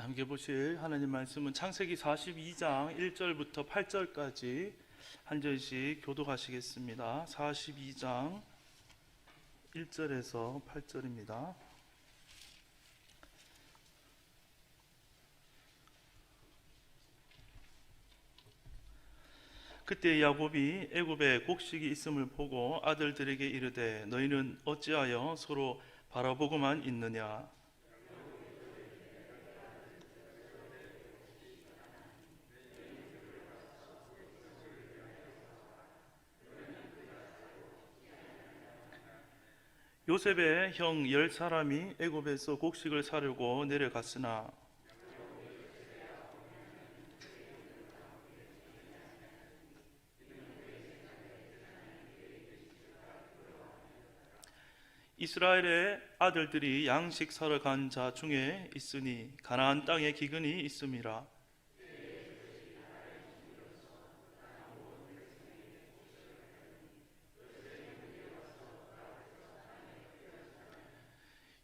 함께 보실 하나님 말씀은 창세기 42장 1절부터 8절까지 한 절씩 교독하시겠습니다. 42장 1절에서 8절입니다. 그때 야곱이 애굽에 곡식이 있음을 보고 아들들에게 이르되 너희는 어찌하여 서로 바라보고만 있느냐. 요셉의 형 10사람이 애굽에서 곡식을 사려고 내려갔으나 이스라엘의 아들들이 양식 사러 간 자 중에 있으니 가나안 땅에 기근이 있음이라.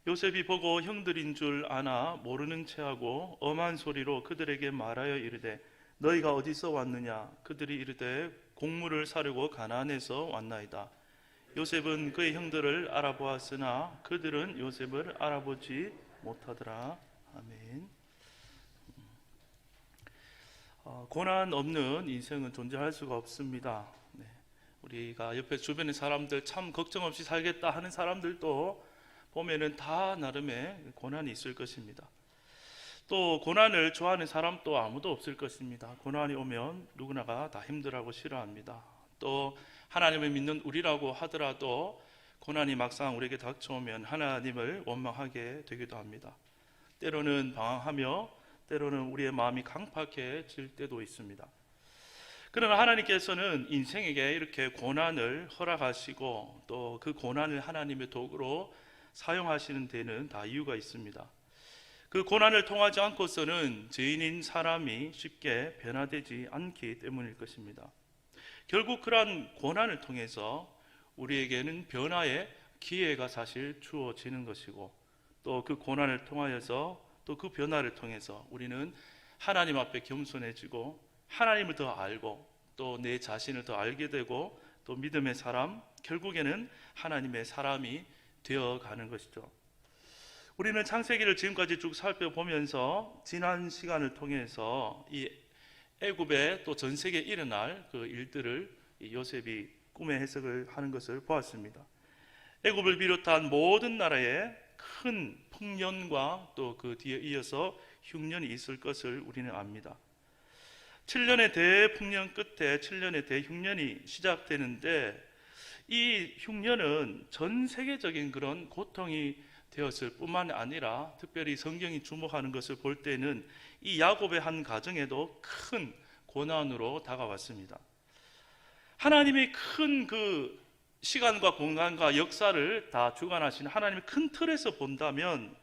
요셉이 보고 형들인 줄 아나 모르는 체하고 엄한 소리로 그들에게 말하여 이르되 너희가 어디서 왔느냐. 그들이 이르되 곡물을 사려고 가나안에서 왔나이다. 요셉은 그의 형들을 알아보았으나 그들은 요셉을 알아보지 못하더라. 아멘. 고난 없는 인생은 존재할 수가 없습니다. 우리가 옆에 주변의 사람들 참 걱정 없이 살겠다 하는 사람들도 보면은 다 나름의 고난이 있을 것입니다. 또 고난을 좋아하는 사람도 아무도 없을 것입니다. 고난이 오면 누구나가 다 힘들어하고 싫어합니다. 또 하나님을 믿는 우리라고 하더라도 고난이 막상 우리에게 닥쳐오면 하나님을 원망하게 되기도 합니다. 때로는 방황하며 때로는 우리의 마음이 강팍해질 때도 있습니다. 그러나 하나님께서는 인생에게 이렇게 고난을 허락하시고 또 그 고난을 하나님의 도구로 사용하시는 데는 다 이유가 있습니다. 그 고난을 통하지 않고서는 죄인인 사람이 쉽게 변화되지 않기 때문일 것입니다. 결국 그러한 고난을 통해서 우리에게는 변화의 기회가 사실 주어지는 것이고 또 그 고난을 통하여서 또 그 변화를 통해서 우리는 하나님 앞에 겸손해지고 하나님을 더 알고 또 내 자신을 더 알게 되고 또 믿음의 사람, 결국에는 하나님의 사람이 되어가는 것이죠. 우리는 창세기를 지금까지 쭉 살펴보면서 지난 시간을 통해서 이 애굽에 또 전 세계에 일어날 그 일들을 요셉이 꿈의 해석을 하는 것을 보았습니다. 애굽을 비롯한 모든 나라에 큰 풍년과 또 그 뒤에 이어서 흉년이 있을 것을 우리는 압니다. 7년의 대풍년 끝에 7년의 대흉년이 시작되는데 이 흉년은 전 세계적인 그런 고통이 되었을 뿐만 아니라 특별히 성경이 주목하는 것을 볼 때는 이 야곱의 한 가정에도 큰 고난으로 다가왔습니다. 하나님이 큰 그 시간과 공간과 역사를 다 주관하시는 하나님의 큰 틀에서 본다면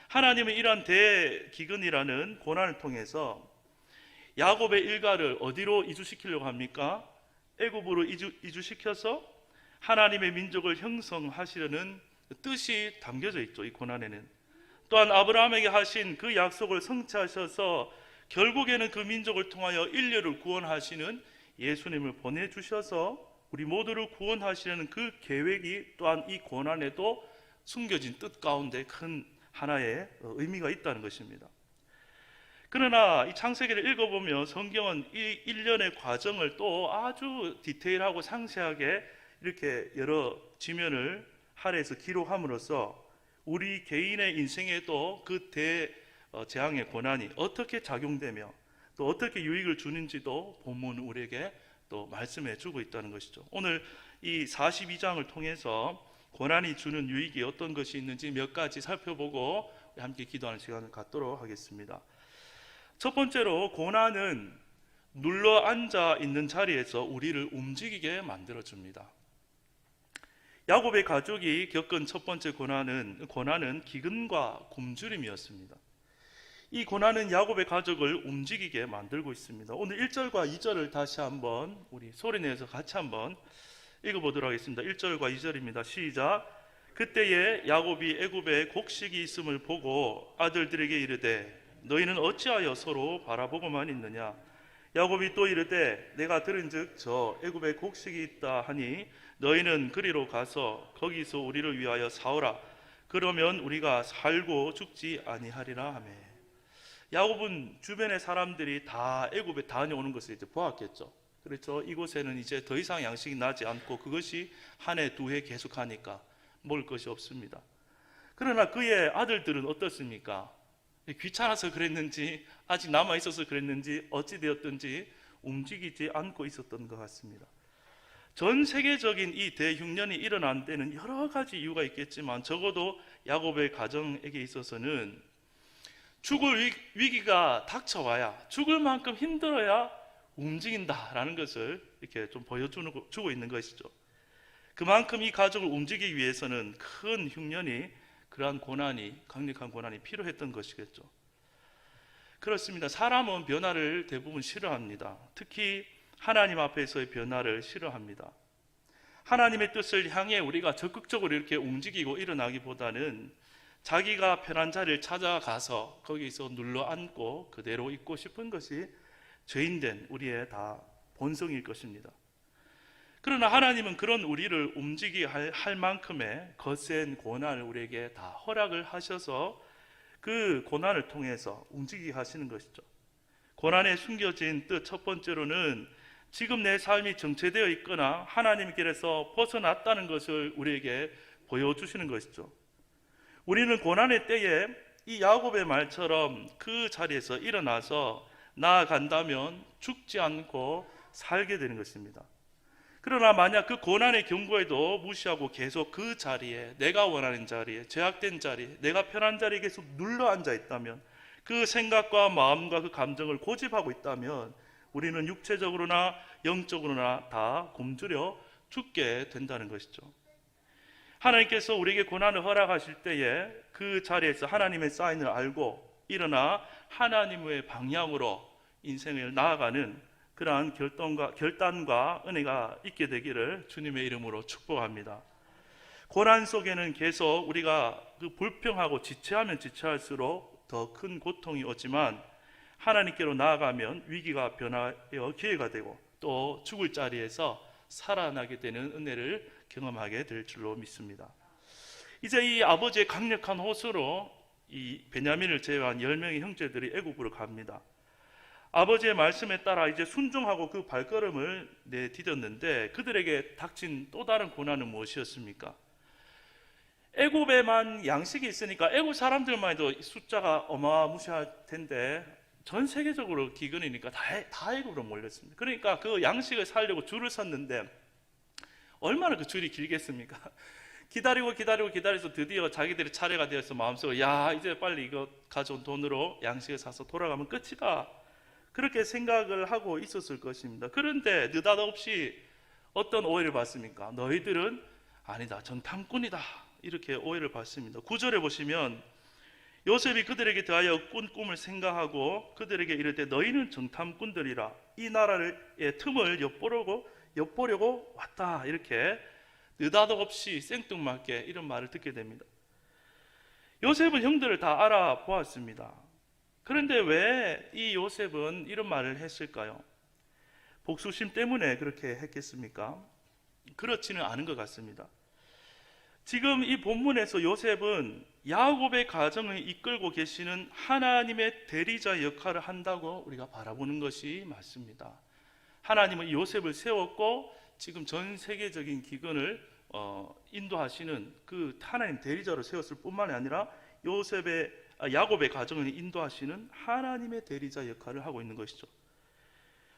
하나님은 이러한 대기근이라는 고난을 통해서 야곱의 일가를 어디로 이주시키려고 합니까? 애굽으로 이주시켜서 하나님의 민족을 형성하시려는 뜻이 담겨져 있죠. 이 고난에는 또한 아브라함에게 하신 그 약속을 성취하셔서 결국에는 그 민족을 통하여 인류를 구원하시는 예수님을 보내주셔서 우리 모두를 구원하시려는 그 계획이 또한 이 고난에도 숨겨진 뜻 가운데 큰 하나의 의미가 있다는 것입니다. 그러나 이 창세기를 읽어보면 성경은 이 일련의 과정을 또 아주 디테일하고 상세하게 이렇게 여러 지면을 할애해서 기록함으로써 우리 개인의 인생에도 그 대재앙의 고난이 어떻게 작용되며 또 어떻게 유익을 주는지도 본문은 우리에게 또 말씀해 주고 있다는 것이죠. 오늘 이 42장을 통해서 고난이 주는 유익이 어떤 것이 있는지 몇 가지 살펴보고 함께 기도하는 시간을 갖도록 하겠습니다. 첫 번째로 고난은 눌러 앉아 있는 자리에서 우리를 움직이게 만들어줍니다. 야곱의 가족이 겪은 첫 번째 고난은 기근과 굶주림이었습니다. 이 고난은 야곱의 가족을 움직이게 만들고 있습니다. 오늘 1절과 2절을 다시 한번 우리 소리내서 같이 한번 읽어보도록 하겠습니다. 1절과 2절입니다. 시작. 그때에 야곱이 애굽에 곡식이 있음을 보고 아들들에게 이르되 너희는 어찌하여 서로 바라보고만 있느냐. 야곱이 또 이르되 내가 들은즉 저 애굽에 곡식이 있다 하니 너희는 그리로 가서 거기서 우리를 위하여 사오라. 그러면 우리가 살고 죽지 아니하리라 하매. 야곱은 주변의 사람들이 다 애굽에 다녀오는 것을 이제 보았겠죠. 그렇죠. 이곳에는 이제 더 이상 양식이 나지 않고 그것이 한 해 두 해 계속하니까 먹을 것이 없습니다. 그러나 그의 아들들은 어떻습니까? 귀찮아서 그랬는지 아직 남아있어서 그랬는지 어찌 되었든지 움직이지 않고 있었던 것 같습니다. 전 세계적인 이 대흉년이 일어난 데는 여러 가지 이유가 있겠지만 적어도 야곱의 가정에게 있어서는 죽을 위기가 닥쳐와야, 죽을 만큼 힘들어야 움직인다라는 것을 이렇게 좀 보여주고 있는 것이죠. 그만큼 이 가족을 움직이기 위해서는 큰 흉년이, 그러한 고난이, 강력한 고난이 필요했던 것이겠죠. 그렇습니다. 사람은 변화를 대부분 싫어합니다. 특히 하나님 앞에서의 변화를 싫어합니다. 하나님의 뜻을 향해 우리가 적극적으로 이렇게 움직이고 일어나기보다는 자기가 편한 자리를 찾아가서 거기서 눌러 앉고 그대로 있고 싶은 것이 죄인된 우리의 다 본성일 것입니다. 그러나 하나님은 그런 우리를 움직이게 할 만큼의 거센 고난을 우리에게 다 허락을 하셔서 그 고난을 통해서 움직이게 하시는 것이죠. 고난에 숨겨진 뜻 첫 번째로는 지금 내 삶이 정체되어 있거나 하나님 길에서 벗어났다는 것을 우리에게 보여주시는 것이죠. 우리는 고난의 때에 이 야곱의 말처럼 그 자리에서 일어나서 나아간다면 죽지 않고 살게 되는 것입니다. 그러나 만약 그 고난의 경고에도 무시하고 계속 그 자리에, 내가 원하는 자리에, 제약된 자리에, 내가 편한 자리에 계속 눌러 앉아 있다면, 그 생각과 마음과 그 감정을 고집하고 있다면 우리는 육체적으로나 영적으로나 다 굶주려 죽게 된다는 것이죠. 하나님께서 우리에게 고난을 허락하실 때에 그 자리에서 하나님의 사인을 알고 일어나 하나님의 방향으로 인생을 나아가는 그러한 결단과 은혜가 있게 되기를 주님의 이름으로 축복합니다. 고난 속에는 계속 우리가 그 불평하고 지체하면 지체할수록 더 큰 고통이 오지만 하나님께로 나아가면 위기가 변화되어 기회가 되고 또 죽을 자리에서 살아나게 되는 은혜를 경험하게 될 줄로 믿습니다. 이제 이 아버지의 강력한 호소로 이 베냐민을 제외한 10명의 형제들이 애굽으로 갑니다. 아버지의 말씀에 따라 이제 순종하고 그 발걸음을 내디뎠는데 그들에게 닥친 또 다른 고난은 무엇이었습니까? 애굽에만 양식이 있으니까 애굽 사람들만 해도 숫자가 어마무시할 텐데 전 세계적으로 기근이니까 다 애굽으로 몰렸습니다. 그러니까 그 양식을 살려고 줄을 섰는데 얼마나 그 줄이 길겠습니까? 기다려서 드디어 자기들의 차례가 되어서 마음속으로 야 이제 빨리 이거 가져온 돈으로 양식을 사서 돌아가면 끝이다, 그렇게 생각을 하고 있었을 것입니다. 그런데 느닷없이 어떤 오해를 받습니까? 너희들은 아니다, 정탐꾼이다, 이렇게 오해를 받습니다. 9절에 보시면 요셉이 그들에게 대하여 꾼 꿈을 생각하고 그들에게 이르되 너희는 정탐꾼들이라 이 나라의 틈을 엿보려고 왔다, 이렇게 느닷없이 생뚱맞게 이런 말을 듣게 됩니다. 요셉은 형들을 다 알아보았습니다. 그런데 왜 이 요셉은 이런 말을 했을까요? 복수심 때문에 그렇게 했겠습니까? 그렇지는 않은 것 같습니다. 지금 이 본문에서 요셉은 야곱의 가정을 이끌고 계시는 하나님의 대리자 역할을 한다고 우리가 바라보는 것이 맞습니다. 하나님은 요셉을 세웠고 지금 전 세계적인 기근을 인도하시는 그 하나님 대리자로 세웠을 뿐만 아니라 야곱의 가정을 인도하시는 하나님의 대리자 역할을 하고 있는 것이죠.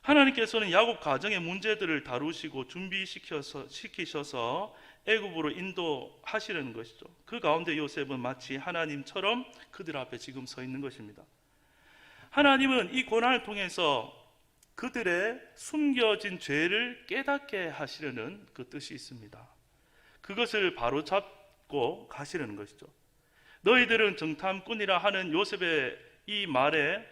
하나님께서는 야곱 가정의 문제들을 다루시고 준비시키셔서 애굽으로 인도하시려는 것이죠. 그 가운데 요셉은 마치 하나님처럼 그들 앞에 지금 서 있는 것입니다. 하나님은 이 고난을 통해서 그들의 숨겨진 죄를 깨닫게 하시려는 그 뜻이 있습니다. 그것을 바로잡고 가시려는 것이죠. 너희들은 정탐꾼이라 하는 요셉의 이 말에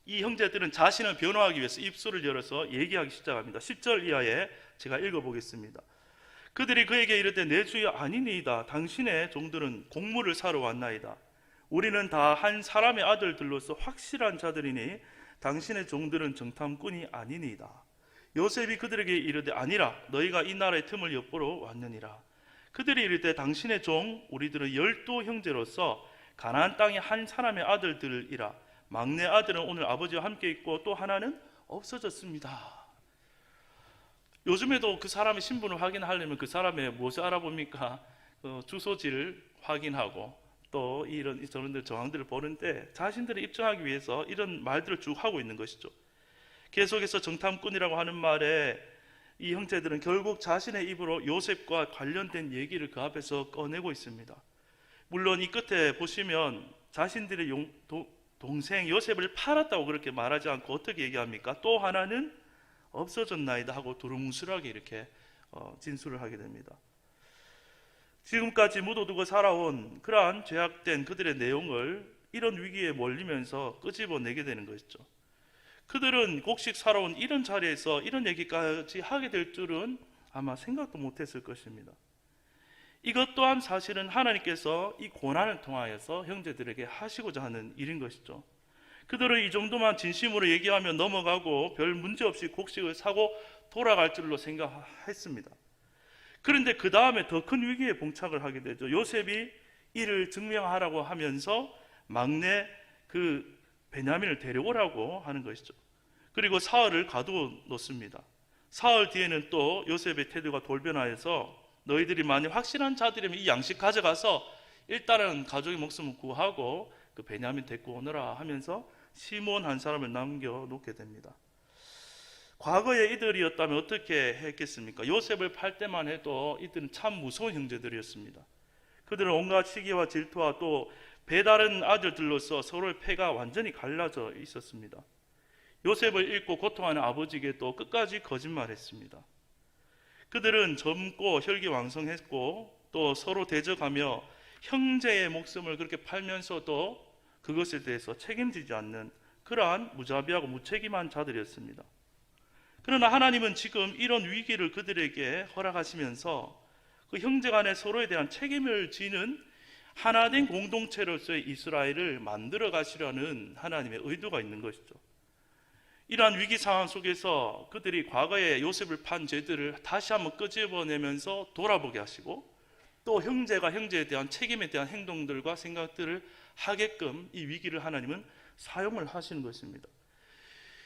이 형제들은 자신을 변호하기 위해서 입술을 열어서 얘기하기 시작합니다. 10절 이하에 제가 읽어보겠습니다. 그들이 그에게 이르되 내 주여 아니니이다. 당신의 종들은 곡물을 사러 왔나이다. 우리는 다 한 사람의 아들들로서 확실한 자들이니 당신의 종들은 정탐꾼이 아니니이다. 요셉이 그들에게 이르되 아니라 너희가 이 나라의 틈을 엿보러 왔느니라. 그들이 이르되 당신의 종 우리들은 12 형제로서 가나안 땅의 한 사람의 아들들이라. 막내 아들은 오늘 아버지와 함께 있고 또 하나는 없어졌습니다. 요즘에도 그 사람의 신분을 확인하려면 그 사람의 무엇을 알아봅니까? 주소지를 확인하고 또 이런 저런들 정황들을 보는데 자신들을 입증하기 위해서 이런 말들을 쭉 하고 있는 것이죠. 계속해서 정탐꾼이라고 하는 말에 이 형제들은 결국 자신의 입으로 요셉과 관련된 얘기를 그 앞에서 꺼내고 있습니다. 물론 이 끝에 보시면 자신들의 동생 요셉을 팔았다고 그렇게 말하지 않고 어떻게 얘기합니까? 또 하나는 없어졌나이다 하고 두루뭉술하게 이렇게 진술을 하게 됩니다. 지금까지 묻어두고 살아온 그러한 죄악된 그들의 내용을 이런 위기에 몰리면서 끄집어내게 되는 것이죠. 그들은 곡식 살아온 이런 자리에서 이런 얘기까지 하게 될 줄은 아마 생각도 못했을 것입니다. 이것 또한 사실은 하나님께서 이 고난을 통하여서 형제들에게 하시고자 하는 일인 것이죠. 그들은 이 정도만 진심으로 얘기하며 넘어가고 별 문제 없이 곡식을 사고 돌아갈 줄로 생각했습니다. 그런데 그 다음에 더 큰 위기에 봉착을 하게 되죠. 요셉이 이를 증명하라고 하면서 막내 그 베냐민을 데려오라고 하는 것이죠. 그리고 사흘을 가두어 놓습니다. 사흘 뒤에는 또 요셉의 태도가 돌변하여서 너희들이 만약 확실한 자들이면 이 양식 가져가서 일단은 가족의 목숨을 구하고 그 베냐민 데리고 오너라 하면서 시몬 한 사람을 남겨놓게 됩니다. 과거에 이들이었다면 어떻게 했겠습니까? 요셉을 팔 때만 해도 이들은 참 무서운 형제들이었습니다. 그들은 온갖 시기와 질투와 또 배다른 아들들로서 서로의 패가 완전히 갈라져 있었습니다. 요셉을 잃고 고통하는 아버지에게 또 끝까지 거짓말했습니다. 그들은 젊고 혈기왕성했고 또 서로 대적하며 형제의 목숨을 그렇게 팔면서도 그것에 대해서 책임지지 않는 그러한 무자비하고 무책임한 자들이었습니다. 그러나 하나님은 지금 이런 위기를 그들에게 허락하시면서 그 형제 간에 서로에 대한 책임을 지는 하나된 공동체로서의 이스라엘을 만들어 가시려는 하나님의 의도가 있는 것이죠. 이러한 위기 상황 속에서 그들이 과거에 요셉을 판 죄들을 다시 한번 끄집어내면서 돌아보게 하시고 또 형제가 형제에 대한 책임에 대한 행동들과 생각들을 하게끔 이 위기를 하나님은 사용을 하시는 것입니다.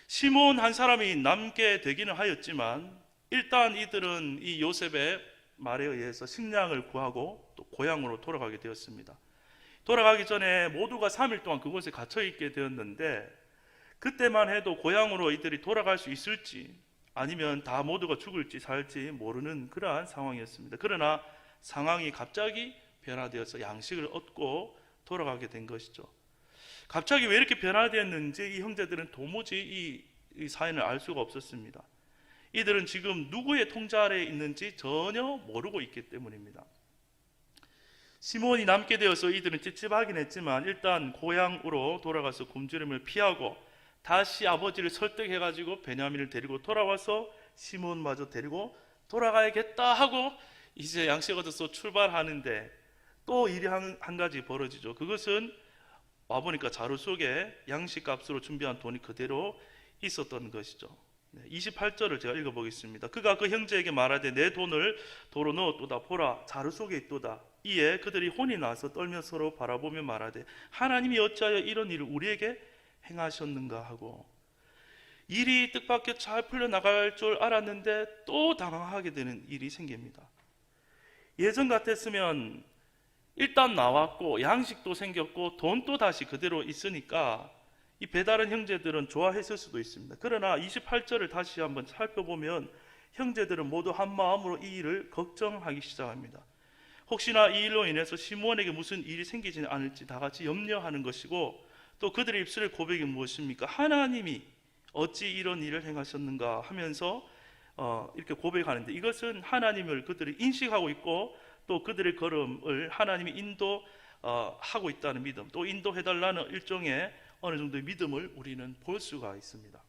시몬 한 사람이 남게 되기는 하였지만 일단 이들은 이 요셉의 말에 의해서 식량을 구하고 또 고향으로 돌아가게 되었습니다. 돌아가기 전에 모두가 3일 동안 그곳에 갇혀 있게 되었는데 그때만 해도 고향으로 이들이 돌아갈 수 있을지 아니면 다 모두가 죽을지 살지 모르는 그러한 상황이었습니다. 그러나 상황이 갑자기 변화되어서 양식을 얻고 돌아가게 된 것이죠. 갑자기 왜 이렇게 변화되었는지 이 형제들은 도무지 이 사연을 알 수가 없었습니다. 이들은 지금 누구의 통제 아래에 있는지 전혀 모르고 있기 때문입니다. 시몬이 남게 되어서 이들은 찝찝하긴 했지만 일단 고향으로 돌아가서 굶주림을 피하고 다시 아버지를 설득해가지고 베냐민을 데리고 돌아와서 시몬마저 데리고 돌아가야겠다 하고 이제 양식 얻어서 출발하는데 또 일이 한 가지 벌어지죠. 그것은 와보니까 자루 속에 양식값으로 준비한 돈이 그대로 있었던 것이죠. 28절을 제가 읽어보겠습니다. 그가 그 형제에게 말하되 내 돈을 도로 넣었도다. 보라 자루 속에 있도다. 이에 그들이 혼이 나서 떨며 서로 바라보며 말하되 하나님이 어찌하여 이런 일을 우리에게 행하셨는가 하고 일이 뜻밖의 잘 풀려나갈 줄 알았는데 또 당황하게 되는 일이 생깁니다. 예전 같았으면 일단 나왔고 양식도 생겼고 돈도 다시 그대로 있으니까 이 배다른 형제들은 좋아했을 수도 있습니다. 그러나 28절을 다시 한번 살펴보면 형제들은 모두 한 마음으로 이 일을 걱정하기 시작합니다. 혹시나 이 일로 인해서 시몬에게 무슨 일이 생기지 않을지 다 같이 염려하는 것이고 또 그들의 입술의 고백이 무엇입니까? 하나님이 어찌 이런 일을 행하셨는가 하면서 이렇게 고백하는데 이것은 하나님을 그들이 인식하고 있고 또 그들의 걸음을 하나님이 인도하고 있다는 믿음, 또 인도해달라는 일종의 어느 정도의 믿음을 우리는 볼 수가 있습니다.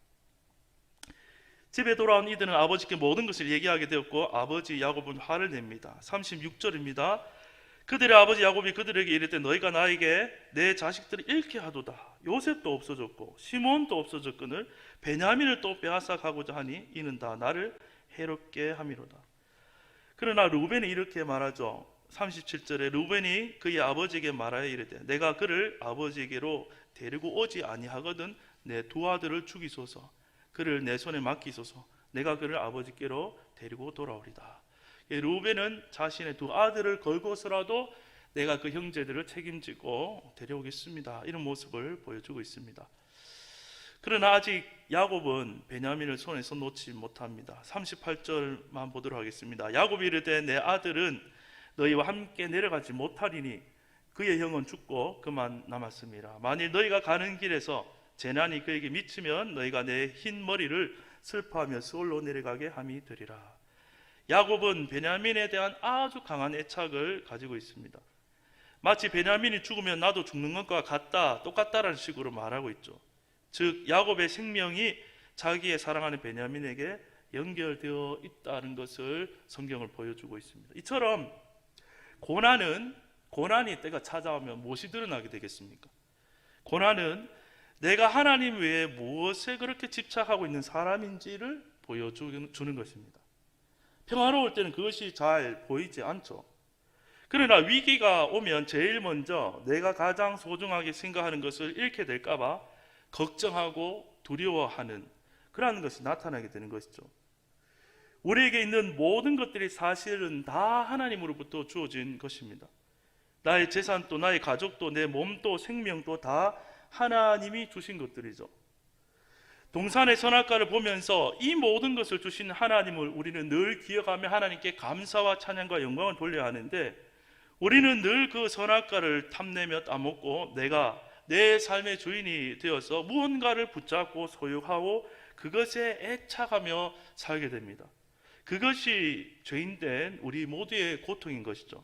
집에 돌아온 이들은 아버지께 모든 것을 얘기하게 되었고 아버지 야곱은 화를 냅니다. 36절입니다. 그들의 아버지 야곱이 그들에게 이르되 너희가 나에게 내 자식들을 잃게 하도다. 요셉도 없어졌고 시몬도 없어졌거늘 베냐민을 또 빼앗아 가고자 하니 이는 다 나를 해롭게 함이로다. 그러나 루벤이 이렇게 말하죠. 37절에 루벤이 그의 아버지에게 말하여 이르되 내가 그를 아버지에게로 데리고 오지 아니하거든 내 두 아들을 죽이소서. 그를 내 손에 맡기소서. 내가 그를 아버지께로 데리고 돌아오리다. 루벤은 자신의 두 아들을 걸고서라도 내가 그 형제들을 책임지고 데려오겠습니다, 이런 모습을 보여주고 있습니다. 그러나 아직 야곱은 베냐민을 손에서 놓지 못합니다. 38절만 보도록 하겠습니다. 야곱이 이르되 내 아들은 너희와 함께 내려가지 못하리니 그의 형은 죽고 그만 남았습니다. 만일 너희가 가는 길에서 재난이 그에게 미치면 너희가 내 흰 머리를 슬퍼하며 서울로 내려가게 함이 되리라. 야곱은 베냐민에 대한 아주 강한 애착을 가지고 있습니다. 마치 베냐민이 죽으면 나도 죽는 것과 같다, 똑같다라는 식으로 말하고 있죠. 즉 야곱의 생명이 자기의 사랑하는 베냐민에게 연결되어 있다는 것을 성경을 보여주고 있습니다. 이처럼 고난이 때가 찾아오면 무엇이 드러나게 되겠습니까? 고난은 내가 하나님 외에 무엇에 그렇게 집착하고 있는 사람인지를 보여주는 것입니다. 평화로울 때는 그것이 잘 보이지 않죠. 그러나 위기가 오면 제일 먼저 내가 가장 소중하게 생각하는 것을 잃게 될까 봐 걱정하고 두려워하는 그러한 것이 나타나게 되는 것이죠. 우리에게 있는 모든 것들이 사실은 다 하나님으로부터 주어진 것입니다. 나의 재산도 나의 가족도 내 몸도 생명도 다 하나님이 주신 것들이죠. 동산의 선악과를 보면서 이 모든 것을 주신 하나님을 우리는 늘 기억하며 하나님께 감사와 찬양과 영광을 돌려야 하는데, 우리는 늘 그 선악과를 탐내며 따먹고 내가 내 삶의 주인이 되어서 무언가를 붙잡고 소유하고 그것에 애착하며 살게 됩니다. 그것이 죄인된 우리 모두의 고통인 것이죠.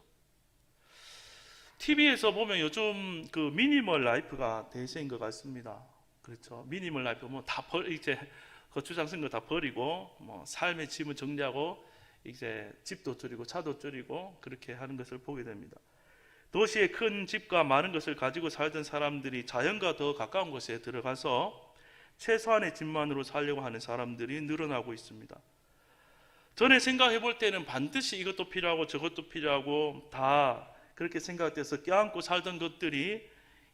TV에서 보면 요즘 그 미니멀 라이프가 대세인 것 같습니다. 그렇죠. 미니멀 라이프 뭐 다 이제 거추장 쓴 거 다 버리고 뭐 삶의 짐을 정리하고 이제 집도 줄이고 차도 줄이고 그렇게 하는 것을 보게 됩니다. 도시의 큰 집과 많은 것을 가지고 살던 사람들이 자연과 더 가까운 곳에 들어가서 최소한의 집만으로 살려고 하는 사람들이 늘어나고 있습니다. 전에 생각해 볼 때는 반드시 이것도 필요하고 저것도 필요하고 다 그렇게 생각돼서 껴안고 살던 것들이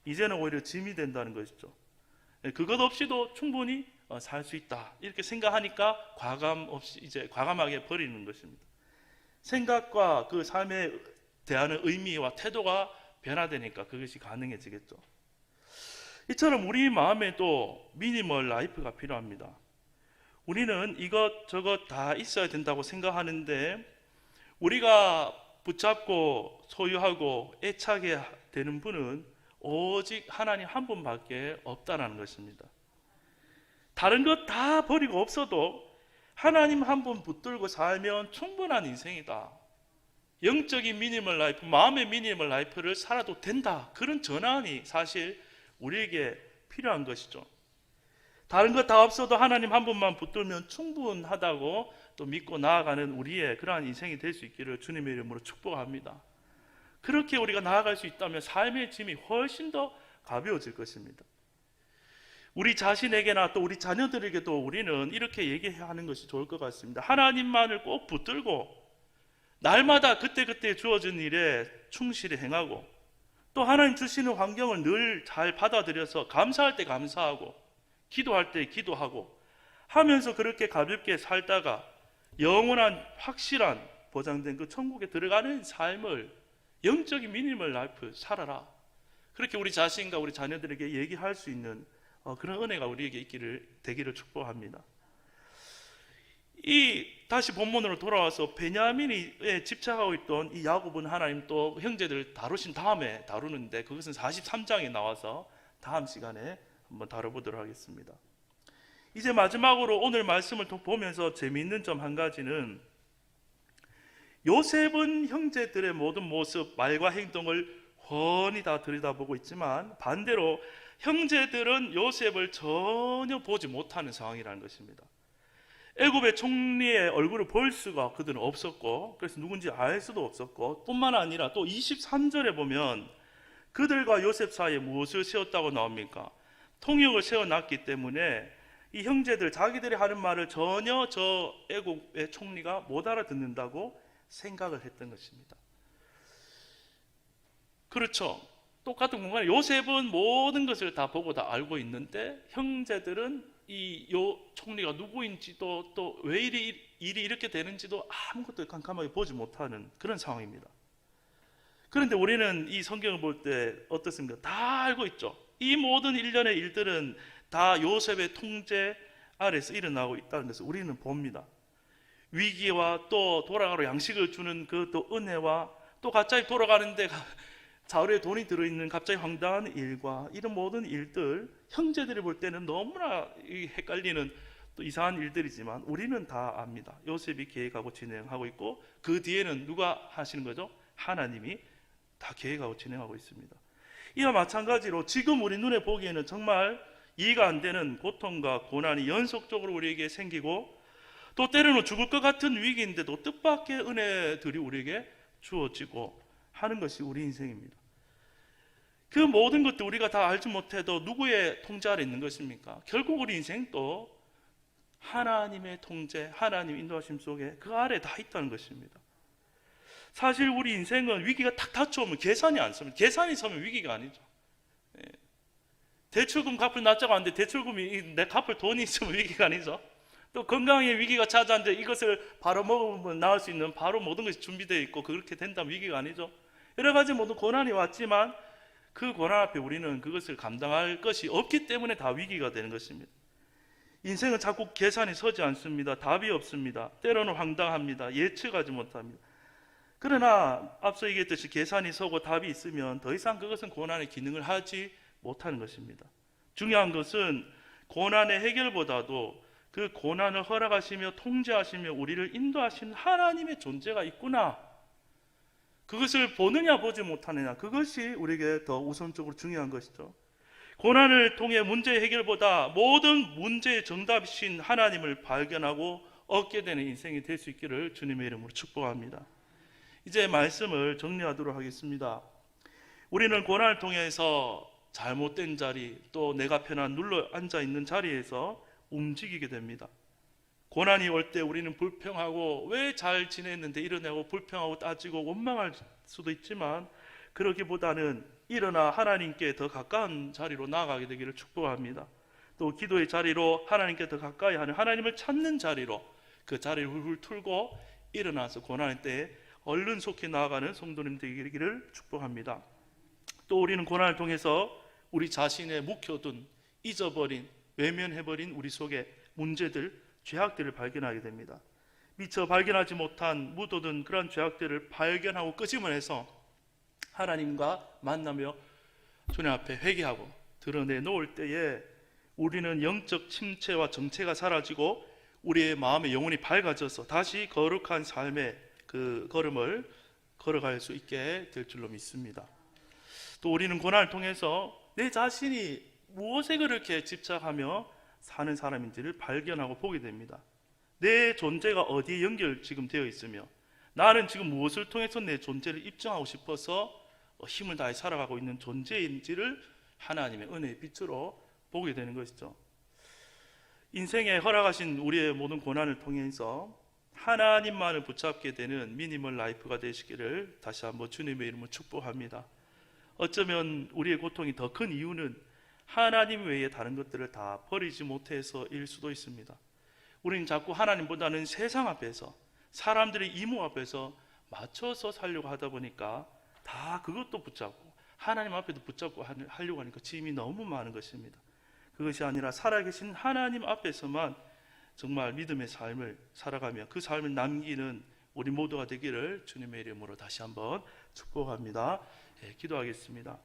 이제는 오히려 짐이 된다는 것이죠. 그것 없이도 충분히 살 수 있다, 이렇게 생각하니까 과감하게 버리는 것입니다. 생각과 그 삶에 대하는 의미와 태도가 변화되니까 그것이 가능해지겠죠. 이처럼 우리 마음에도 미니멀 라이프가 필요합니다. 우리는 이것저것 다 있어야 된다고 생각하는데 우리가 붙잡고 소유하고 애착해야 되는 분은 오직 하나님 한 분밖에 없다는 것입니다. 다른 것 다 버리고 없어도 하나님 한 분 붙들고 살면 충분한 인생이다. 영적인 미니멀 라이프, 마음의 미니멀 라이프를 살아도 된다. 그런 전환이 사실 우리에게 필요한 것이죠. 다른 것 다 없어도 하나님 한 분만 붙들면 충분하다고 또 믿고 나아가는 우리의 그러한 인생이 될 수 있기를 주님의 이름으로 축복합니다. 그렇게 우리가 나아갈 수 있다면 삶의 짐이 훨씬 더 가벼워질 것입니다. 우리 자신에게나 또 우리 자녀들에게도 우리는 이렇게 얘기해야 하는 것이 좋을 것 같습니다. 하나님만을 꼭 붙들고 날마다 그때그때 주어진 일에 충실히 행하고 또 하나님 주시는 환경을 늘 잘 받아들여서 감사할 때 감사하고 기도할 때 기도하고 하면서 그렇게 가볍게 살다가 영원한 확실한 보장된 그 천국에 들어가는 삶을, 영적인 미니멀 라이프 살아라. 그렇게 우리 자신과 우리 자녀들에게 얘기할 수 있는 그런 은혜가 우리에게 되기를 축복합니다. 다시 본문으로 돌아와서 베냐민에 집착하고 있던 이 야곱은 하나님 또 형제들을 다루신 다음에 다루는데 그것은 43장에 나와서 다음 시간에 한번 다뤄보도록 하겠습니다. 이제 마지막으로 오늘 말씀을 보면서 재미있는 점 한 가지는, 요셉은 형제들의 모든 모습, 말과 행동을 훤히 다 들여다보고 있지만 반대로 형제들은 요셉을 전혀 보지 못하는 상황이라는 것입니다. 애굽의 총리의 얼굴을 볼 수가 그들은 없었고, 그래서 누군지 알 수도 없었고, 뿐만 아니라 또 23절에 보면 그들과 요셉 사이에 무엇을 세웠다고 나옵니까? 통역을 세워놨기 때문에 이 형제들 자기들이 하는 말을 전혀 저 애국의 총리가 못 알아듣는다고 생각을 했던 것입니다. 그렇죠. 똑같은 공간에 요셉은 모든 것을 다 보고 다 알고 있는데 형제들은 이 총리가 누구인지도 또 왜 일이 이렇게 되는지도 아무것도 깜깜하게 보지 못하는 그런 상황입니다. 그런데 우리는 이 성경을 볼 때 어떻습니까? 다 알고 있죠. 이 모든 일련의 일들은 다 요셉의 통제 아래서 일어나고 있다는 것을 우리는 봅니다. 위기와 또 돌아가로 양식을 주는 그 또 은혜와 또 갑자기 돌아가는데 자루에 돈이 들어있는 갑자기 황당한 일과 이런 모든 일들, 형제들이 볼 때는 너무나 헷갈리는 또 이상한 일들이지만 우리는 다 압니다. 요셉이 계획하고 진행하고 있고 그 뒤에는 누가 하시는 거죠? 하나님이 다 계획하고 진행하고 있습니다. 이와 마찬가지로 지금 우리 눈에 보기에는 정말 이해가 안 되는 고통과 고난이 연속적으로 우리에게 생기고 또 때로는 죽을 것 같은 위기인데도 뜻밖의 은혜들이 우리에게 주어지고 하는 것이 우리 인생입니다. 그 모든 것들 우리가 다 알지 못해도 누구의 통제 아래 있는 것입니까? 결국 우리 인생도 하나님의 통제, 하나님의 인도하심 속에 그 아래 다 있다는 것입니다. 사실 우리 인생은 위기가 탁 닥쳐오면 계산이 안 섭니다. 계산이 서면 위기가 아니죠. 대출금 갚을 날짜가 왔는데 대출금이 내 갚을 돈이 있으면 위기가 아니죠. 또 건강의 위기가 찾아왔는데 이것을 바로 먹으면 나을 수 있는 바로 모든 것이 준비되어 있고 그렇게 된다면 위기가 아니죠. 여러 가지 모든 고난이 왔지만 그 고난 앞에 우리는 그것을 감당할 것이 없기 때문에 다 위기가 되는 것입니다. 인생은 자꾸 계산이 서지 않습니다. 답이 없습니다. 때로는 황당합니다. 예측하지 못합니다. 그러나 앞서 얘기했듯이 계산이 서고 답이 있으면 더 이상 그것은 고난의 기능을 하지 못하는 것입니다. 중요한 것은 고난의 해결보다도 그 고난을 허락하시며 통제하시며 우리를 인도하시는 하나님의 존재가 있구나, 그것을 보느냐 보지 못하느냐, 그것이 우리에게 더 우선적으로 중요한 것이죠. 고난을 통해 문제 해결보다 모든 문제의 정답이신 하나님을 발견하고 얻게 되는 인생이 될 수 있기를 주님의 이름으로 축복합니다. 이제 말씀을 정리하도록 하겠습니다. 우리는 고난을 통해서 잘못된 자리, 또 내가 편한 눌러 앉아 있는 자리에서 움직이게 됩니다. 고난이 올 때 우리는 불평하고 왜 잘 지냈는데 이러냐고 불평하고 따지고 원망할 수도 있지만 그러기보다는 일어나 하나님께 더 가까운 자리로 나아가게 되기를 축복합니다. 또 기도의 자리로 하나님께 더 가까이 하는, 하나님을 찾는 자리로 그 자리를 훌훌 틀고 일어나서 고난의 때에 얼른 속히 나아가는 성도님 되기를 축복합니다. 또 우리는 고난을 통해서 우리 자신의 묵혀둔, 잊어버린, 외면해버린 우리 속에 문제들, 죄악들을 발견하게 됩니다. 미처 발견하지 못한 묻어둔 그런 죄악들을 발견하고 끄집어내서 하나님과 만나며 주님 앞에 회개하고 드러내 놓을 때에 우리는 영적 침체와 정체가 사라지고 우리의 마음의 영혼이 밝아져서 다시 거룩한 삶의 그 걸음을 걸어갈 수 있게 될 줄로 믿습니다. 또 우리는 고난을 통해서 내 자신이 무엇에 그렇게 집착하며 사는 사람인지를 발견하고 보게 됩니다. 내 존재가 어디에 연결 지금 되어 있으며 나는 지금 무엇을 통해서 내 존재를 입증하고 싶어서 힘을 다해 살아가고 있는 존재인지를 하나님의 은혜의 빛으로 보게 되는 것이죠. 인생에 허락하신 우리의 모든 고난을 통해서 하나님만을 붙잡게 되는 미니멀 라이프가 되시기를 다시 한번 주님의 이름으로 축복합니다. 어쩌면 우리의 고통이 더 큰 이유는 하나님 외에 다른 것들을 다 버리지 못해서일 수도 있습니다. 우리는 자꾸 하나님보다는 세상 앞에서, 사람들의 이모 앞에서 맞춰서 살려고 하다 보니까 다 그것도 붙잡고 하나님 앞에도 붙잡고 하려고 하니까 짐이 너무 많은 것입니다. 그것이 아니라 살아계신 하나님 앞에서만 정말 믿음의 삶을 살아가며 그 삶을 남기는 우리 모두가 되기를 주님의 이름으로 다시 한번 축복합니다. 기도하겠습니다.